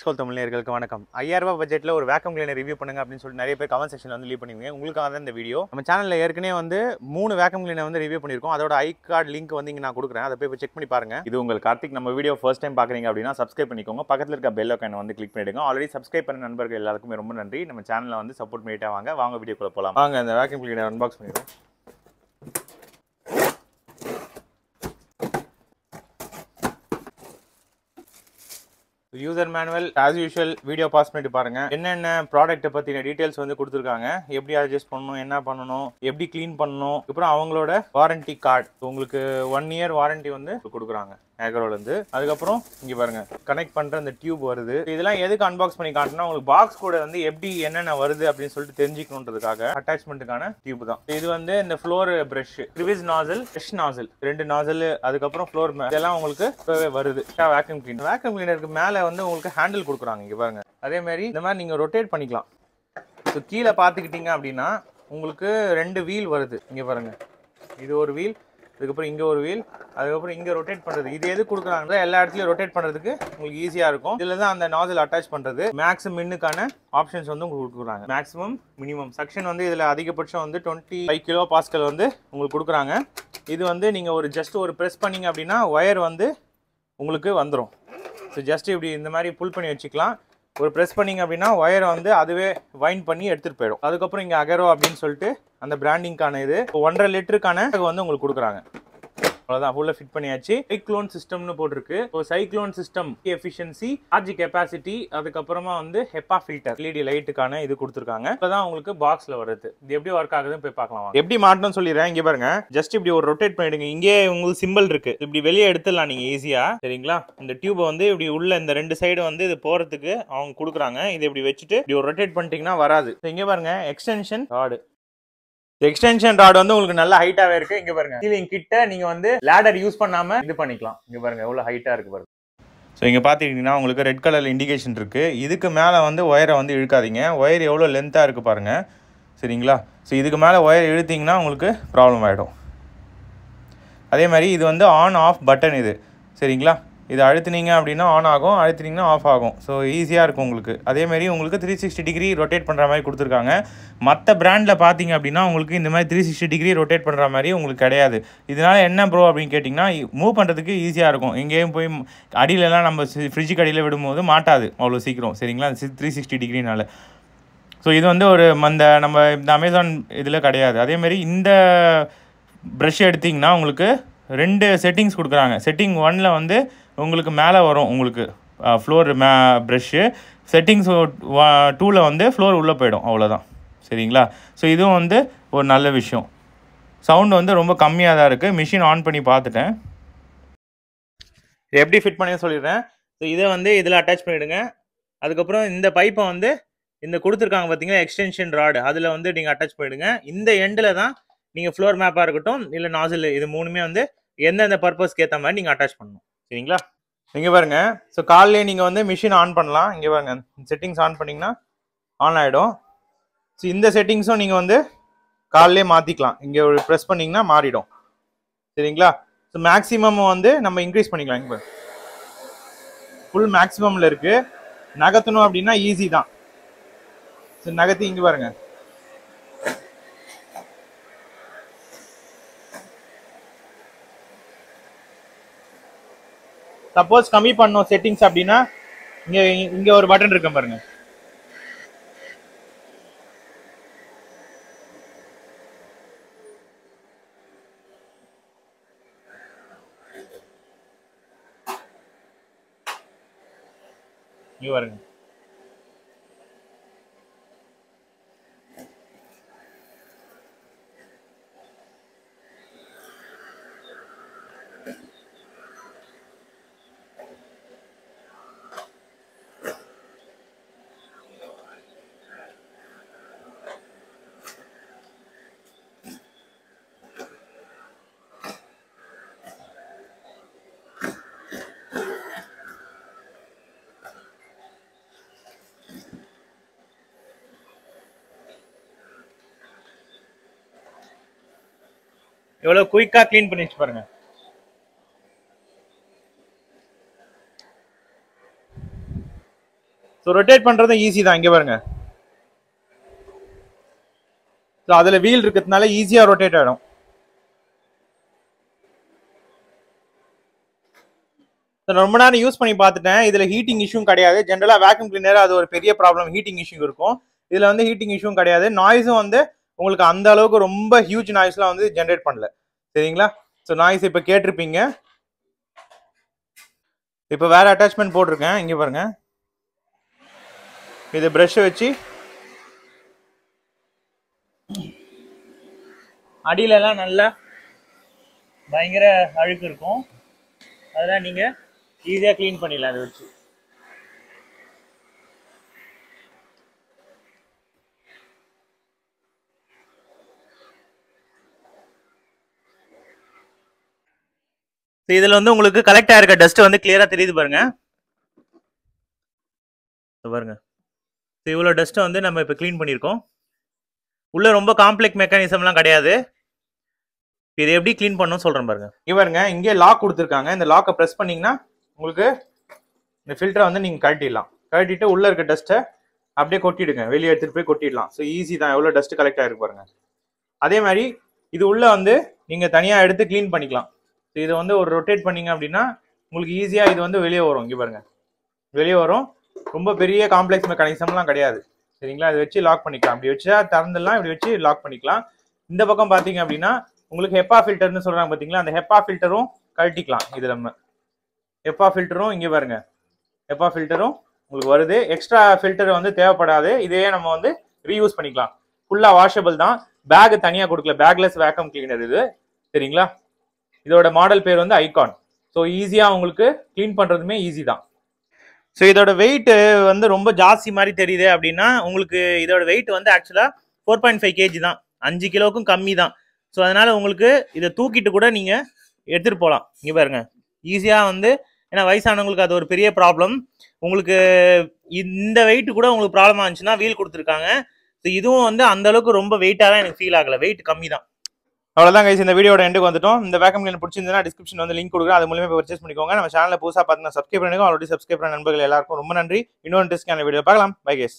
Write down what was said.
School Tamil நேயர்களுக்கு வணக்கம். 5000 ரூபாய் பட்ஜெட்ல ஒரு வேக்கம் கிளீனர் ரிவ்யூ பண்ணுங்க அப்படின்னு சொல்லி நிறைய பேர் கமெண்ட் செக்ஷன்ல வந்து லீவ் பண்ணுவீங்க. உங்களுக்காக தான் இந்த வீடியோ. நம்ம சேனல்ல ஏற்கனவே வந்து 3 வேக்கம் கிளீனர் வந்து ரிவ்யூ பண்ணியிருக்கோம். அதோட ஐ கார்டு லிங்க் வந்து இங்க நான் கொடுக்குறேன். அதை போய் செக் பண்ணி பாருங்க. இது உங்களுக்கு கார்த்திக் நம்ம வீடியோ ஃபர்ஸ்ட் டைம் பாக்குறீங்க அப்படின்னா சப்ஸ்கிரைப் பண்ணிக்கோங்க. பக்கத்துல இருக்க பெல் ஐகானை வந்து கிளிக் பண்ணிடுங்க. ஆல்ரெடி சப்ஸ்கிரைப் பண்ண நண்பர்கள் எல்லாருக்குமே ரொம்ப நன்றி. நம்ம சேனலை வந்து சப்போர்ட் பண்ணிட்டே வாங்க வீடியோக்குள்ள போலாம். வாங்க இந்த வேக்கம் கிளீனர் அன்பாக்ஸ் பண்ணிடுவோம். User manual as usual video pass பண்ணிட்டு பாருங்க. என்னென்ன ப்ராடக்ட்டை பத்தின டீடைல்ஸ் வந்து கொடுத்துருக்காங்க, எப்படி அட்ஜஸ்ட் பண்ணணும், என்ன பண்ணணும், எப்படி கிளீன் பண்ணணும், அப்புறம் அவங்களோட வாரண்டி கார்டு உங்களுக்கு 1 இயர் வாரண்டி வந்து கொடுக்குறாங்க ஏகரோல இருந்து. அதுக்கப்புறம் இங்க பாருங்க கனெக்ட் பண்ற அந்த டியூப் வருது. இதெல்லாம் எதுக்கு அன்பாக்ஸ் பண்ணி காட்டினா உங்களுக்கு பாக்ஸ் கூட வந்து எப்படி என்னென்ன வருது அப்படின்னு சொல்லிட்டு தெரிஞ்சுக்கணுன்றதுக்காக அட்டாச்மெண்ட்டுக்கான டியூப் தான் இது. வந்து இந்த ஃப்ளோர் பிரஷ், ரிவிஸ் நாசல், ஃப்ரெஷ் நாசல், 2 நாசல், அதுக்கப்புறம் ஃப்ளோர் இதெல்லாம் உங்களுக்கு வருது. வேக்யூம் கிளீனர், வேக்யூம் கிளீனருக்கு மேல வந்து உங்களுக்கு ஹேண்டில் கொடுக்குறாங்க. இங்க பாருங்க அதே மாதிரி இந்த மாதிரி நீங்க ரொட்டேட் பண்ணிக்கலாம். ஸோ கீழே பார்த்துக்கிட்டீங்க அப்படின்னா உங்களுக்கு 2 வீல் வருது. இங்க பாருங்க இது ஒரு வீல், அதுக்கப்புறம் இங்க ஒரு வீல், அதுக்கப்புறம் இங்க ரொட்டேட் பண்றது. இது எது கொடுக்குறாங்க எல்லா இடத்துலயும் ரொட்டேட் பண்றதுக்கு உங்களுக்கு ஈஸியா இருக்கும். இதுல தான் அந்த நாசல் அட்டாச் பண்றது. மேக்ஸ் மின்னுக்கான ஆப்ஷன்ஸ் வந்து உங்களுக்கு கொடுக்குறாங்க. மேக்ஸிமம் மினிமம் சக்ஷன் வந்து இதுல அதிகபட்சம் வந்து 25 கிலோ பாஸ்கல் வந்து உங்களுக்கு கொடுக்குறாங்க. இது வந்து நீங்க ஒரு ஜஸ்ட் ஒரு பிரஸ் பண்ணீங்க அப்படின்னா ஒயர் வந்து உங்களுக்கு வந்துடும். ஸோ ஜஸ்ட் இப்படி இந்த மாதிரி புல் பண்ணி வச்சுக்கலாம். ஒரு ப்ரெஸ் பண்ணிங்க அப்படின்னா ஒயரை வந்து அதுவே வைண்ட் பண்ணி எடுத்துகிட்டு போயிடும். அதுக்கப்புறம் இங்கே அகரோ அப்படின்னு சொல்லிட்டு அந்த பிராண்டிங்கான இது 1.5 லிட்டருக்கான வந்து உங்களுக்கு கொடுக்குறாங்க. அவ்வளோதான், ஃபுல்லாக ஃபிட் பண்ணியாச்சு. சைக்ளோன் சிஸ்டம்னு போட்டிருக்கு. So cyclone system efficiency, charge capacity, அதுக்கப்புறமா வந்து ஹெப்பா ஃபில்டர், எல்இடி லைட்டுக்கான இது கொடுத்துருக்காங்க. இப்போதான் உங்களுக்கு பாக்ஸில் வருது. இது எப்படி ஒர்க் ஆகுதுன்னு போய் பார்க்கலாம். எப்படி மாட்டணும்னு சொல்லிடுறேன். இங்கே பாருங்க ஜஸ்ட் இப்படி ஒரு ரொட்டேட் பண்ணிடுங்க. இங்கே உங்களுக்கு சிம்பிள் இருக்கு, இப்படி வெளியே எடுத்துடலாம் நீங்க ஈஸியா. சரிங்களா? இந்த டியூபை வந்து இப்படி உள்ள இந்த 2 சைடு வந்து இது போறதுக்கு அவங்க கொடுக்குறாங்க. இது இப்படி வச்சுட்டு இப்படி ஒரு ரொட்டேட் பண்ணிட்டீங்கன்னா வராது. இங்கே பாருங்க எக்ஸ்டென்ஷன் ராடு. எக்ஸ்டென்ஷன் ராட் வந்து உங்களுக்கு நல்ல ஹைட்டாவே இருக்கு. இங்க பாருங்க சீலிங் கிட்ட நீங்க வந்து லேடர் யூஸ் பண்ணாம இது பண்ணிக்கலாம். இங்க பாருங்க எவ்வளவு ஹைட்டா இருக்கு பாருங்க. ஸோ இங்க பாத்தீங்கன்னா உங்களுக்கு ரெட் கலர்ல இண்டிகேஷன் இருக்கு. இதுக்கு மேல வந்து ஒயரை வந்து இழுக்காதீங்க. ஒயர் எவ்வளவு லென்த்தா இருக்கு பாருங்க. சரிங்களா? ஸோ இதுக்கு மேல ஒயர் இழுத்தீங்கன்னா உங்களுக்கு ப்ராப்ளம் ஆயிடும். அதே மாதிரி இது வந்து ஆன் ஆஃப் பட்டன் இது. சரிங்களா? இது அழுத்தினீங்க அப்படின்னா ஆன் ஆகும், அழுத்தினீங்கன்னா ஆஃப் ஆகும். ஸோ ஈஸியாக இருக்கும் உங்களுக்கு. அதேமாதிரி உங்களுக்கு 360 டிகிரி ரொட்டேட் பண்ணுற மாதிரி கொடுத்துருக்காங்க. மற்ற பிராண்டில் பார்த்தீங்க அப்படின்னா உங்களுக்கு இந்த மாதிரி 360 டிகிரி ரொட்டேட் பண்ணுற மாதிரி உங்களுக்கு கிடையாது. இதனால் என்ன ப்ரோ அப்படின்னு கேட்டிங்கன்னா மூவ் பண்ணுறதுக்கு ஈஸியாக இருக்கும். எங்கேயும் போய் அடியிலலாம் நம்ம ஃப்ரிட்ஜுக்கு அடியில் விடும்போது மாட்டாது அவ்வளோ சீக்கிரம். சரிங்களா? 360 டிகிரினால. ஸோ இது வந்து ஒரு நம்ம இந்த அமேசான் இதில் கிடையாது. அதேமாதிரி இந்த ப்ரஷ் எடுத்திங்கன்னா உங்களுக்கு 2 செட்டிங்ஸ் கொடுக்குறாங்க. செட்டிங் 1ல் வந்து உங்களுக்கு மேலே வரும் உங்களுக்கு ஃப்ளோர் ப்ரஷ்ஷு. செட்டிங்ஸ் 2ல் வந்து ஃப்ளோர் உள்ளே போயிடும். அவ்வளோதான். சரிங்களா? ஸோ இதுவும் வந்து ஒரு நல்ல விஷயம். சவுண்டு வந்து ரொம்ப கம்மியாக தான் இருக்குது. மிஷின் ஆன் பண்ணி பார்த்துட்டேன். எப்படி ஃபிட் பண்ணி சொல்லிடுறேன். ஸோ இதை வந்து இதில் அட்டாச் பண்ணிவிடுங்க. அதுக்கப்புறம் இந்த பைப்பை வந்து இந்த கொடுத்துருக்காங்க பார்த்தீங்கன்னா எக்ஸ்டென்ஷன் ராடு, அதில் வந்து நீங்கள் அட்டாச் பண்ணிவிடுங்க. இந்த எண்டில் தான் நீங்கள் ஃப்ளோர் மேப்பாக இருக்கட்டும் இல்லை நாசில், இது 3மே வந்து எந்தெந்த பர்பஸ்க்கு ஏற்ற மாதிரி நீங்கள் அட்டாச் பண்ணணும். சரிங்களா? இங்கே பாருங்க. ஸோ காலையிலே நீங்கள் வந்து மிஷின் ஆன் பண்ணலாம். இங்கே பாருங்க செட்டிங்ஸ் ஆன் பண்ணிங்கன்னா ஆன் ஆகிடும். ஸோ இந்த செட்டிங்ஸும் நீங்கள் வந்து காலையிலே மாற்றிக்கலாம். இங்கே ஒரு ப்ரெஸ் பண்ணிங்கன்னா மாறிடும். சரிங்களா? ஸோ மேக்ஸிமம் வந்து நம்ம இன்க்ரீஸ் பண்ணிக்கலாம். இங்கே ஃபுல் மேக்ஸிமமில் இருக்குது. நகர்த்தணும் அப்படின்னா ஈஸி தான். ஸோ நகர்த்தி இங்கே பாருங்க. சப்போஸ் கம்மி பண்ணோம் செட்டிங்ஸ் அப்படின்னா இங்க ஒரு பட்டன் இருக்கு பாருங்க. இங்க பாருங்க. எவ்வளவு குயிக்கா க்ளீன் பண்ணி வச்சு பாருங்க. ஸோ ரொட்டேட் பண்ணுறதும் ஈஸி தான். இங்கே பாருங்க. ஸோ அதில் வீல் இருக்கிறதுனால ஈஸியாக ரொட்டேட் ஆகிடும். ரொம்ப நேரம் யூஸ் பண்ணி பார்த்துட்டேன். இதில் ஹீட்டிங் இஷ்யூ கிடையாது. ஜென்ரலாக வேக்யூம் கிளீனர் அது ஒரு பெரிய ப்ராப்ளம், ஹீட்டிங் இஷ்யூ இருக்கும். இதில் வந்து ஹீட்டிங் இஷ்யூ கிடையாது. நாய்ஸும் வந்து உங்களுக்கு அந்த அளவுக்கு ரொம்ப ஹியூஜ் நாய்ஸ்லாம் வந்து ஜென்ரேட் பண்ணல. சரிங்களா? ஸோ நாய்ஸ் இப்போ கேட்டிருப்பீங்க. இப்போ வேற அட்டாச்மெண்ட் போட்டிருக்கேன். இங்கே பாருங்க. இது ப்ரஷ் வச்சு அடியிலலாம் நல்லா பயங்கர அழுக்கு இருக்கும். அதெல்லாம் நீங்கள் ஈஸியாக க்ளீன் பண்ணிடலாம் அதை வச்சு. இதில் வந்து உங்களுக்கு கலெக்ட் ஆயிருக்க டஸ்ட் வந்து கிளியராக தெரியுது பாருங்க. பாருங்க, இவ்வளோ டஸ்ட்டை வந்து நம்ம இப்போ க்ளீன் பண்ணியிருக்கோம். உள்ள ரொம்ப காம்ப்ளெக்ஸ் மெக்கானிசம்லாம் கிடையாது. இது எப்படி க்ளீன் பண்ணணும் சொல்கிறேன் பாருங்க. இவருங்க இங்கே லாக் கொடுத்துருக்காங்க. இந்த லாக்கை ப்ரெஸ் பண்ணிங்கன்னா உங்களுக்கு இந்த ஃபில்டரை வந்து நீங்கள் கழட்டிடலாம். கழட்டிட்டு உள்ளே இருக்க டஸ்ட்டை அப்படியே கொட்டிடுங்க, வெளியே எடுத்துகிட்டு போய் கொட்டிடலாம். ஸோ ஈஸி தான். எவ்வளோ டஸ்ட்டு கலெக்ட் ஆகிருக்கு பாருங்க. அதே மாதிரி இது உள்ளே வந்து நீங்கள் தனியாக எடுத்து க்ளீன் பண்ணிக்கலாம். ஸோ இதை வந்து ஒரு ரொட்டேட் பண்ணிங்க அப்படின்னா உங்களுக்கு ஈஸியாக இது வந்து வெளியே வரும். இங்கே பாருங்க, வெளியே வரும். ரொம்ப பெரிய காம்ப்ளெக்ஸ் மெக்கானிசம்லாம் கிடையாது. சரிங்களா? இதை வச்சு லாக் பண்ணிக்கலாம். அப்படி வச்சா திறந்துடலாம், இப்படி வச்சு லாக் பண்ணிக்கலாம். இந்த பக்கம் பார்த்தீங்க அப்படின்னா உங்களுக்கு ஹெப்பா ஃபில்டர்னு சொல்கிறாங்க பார்த்தீங்களா, அந்த ஹெப்பா ஃபில்டரும் கழட்டிக்கலாம். இது நம்ம ஹெப்பா ஃபில்டரும் இங்கே பாருங்க, ஹெப்பா ஃபில்டரும் உங்களுக்கு வருது. எக்ஸ்ட்ரா ஃபில்டர் வந்து தேவைப்படாது. இதையே நம்ம வந்து ரீயூஸ் பண்ணிக்கலாம். ஃபுல்லாக வாஷபிள் தான். பேக் தனியாக கொடுக்கல, பேக்லெஸ் வேக்கம் கிளீனர் இது. சரிங்களா? இதோட மாடல் பேர் வந்து ஐகான். ஸோ ஈஸியாக உங்களுக்கு க்ளீன் பண்ணுறதுமே ஈஸி தான். ஸோ இதோட வெயிட் வந்து ரொம்ப ஜாஸ்தி மாதிரி தெரியுது அப்படின்னா உங்களுக்கு இதோட வெயிட் வந்து ஆக்சுவலாக 4.5 kg தான், 5 கிலோவுக்கும் கம்மி தான். ஸோ அதனால உங்களுக்கு இதை தூக்கிட்டு கூட நீங்கள் எடுத்துகிட்டு போகலாம். இங்கே பாருங்க, ஈஸியாக வந்து, ஏன்னா வயசானவங்களுக்கு அது ஒரு பெரிய ப்ராப்ளம். உங்களுக்கு இந்த வெயிட் கூட உங்களுக்கு ப்ராப்ளம் ஆச்சுன்னா வீல் கொடுத்துருக்காங்க. ஸோ இதுவும் வந்து அந்த அளவுக்கு ரொம்ப வெயிட்டாக தான் எனக்கு ஃபீல் ஆகலை, வெயிட் கம்மி தான். அவ்வளோதான் கைஸ், இந்த வீடியோட எண்டுக்கு வந்துட்டோம். இந்த வேக்கம் கிளீனர் பிடிச்சிருந்தா டிஸ்கிரிப்ஷன் வந்து லிங்க் கொடுக்குறேன், அது மூலமே பர்ச்சேஸ் பண்ணிக்கோங்க. நம்ம சேனலில் புதுசாக பார்த்தீங்கன்னா சப்ஸ்கிரைப் பண்ணிக்கோங்க. ஆல்ரெடி சப்ஸ்கிரைப் பண்ண நண்பர்கள் எல்லாருக்கும் ரொம்ப நன்றி. இன்னொரு இன்ட்ரெஸ்டிங்கான வீடியோ பார்க்கலாம். Bye guys.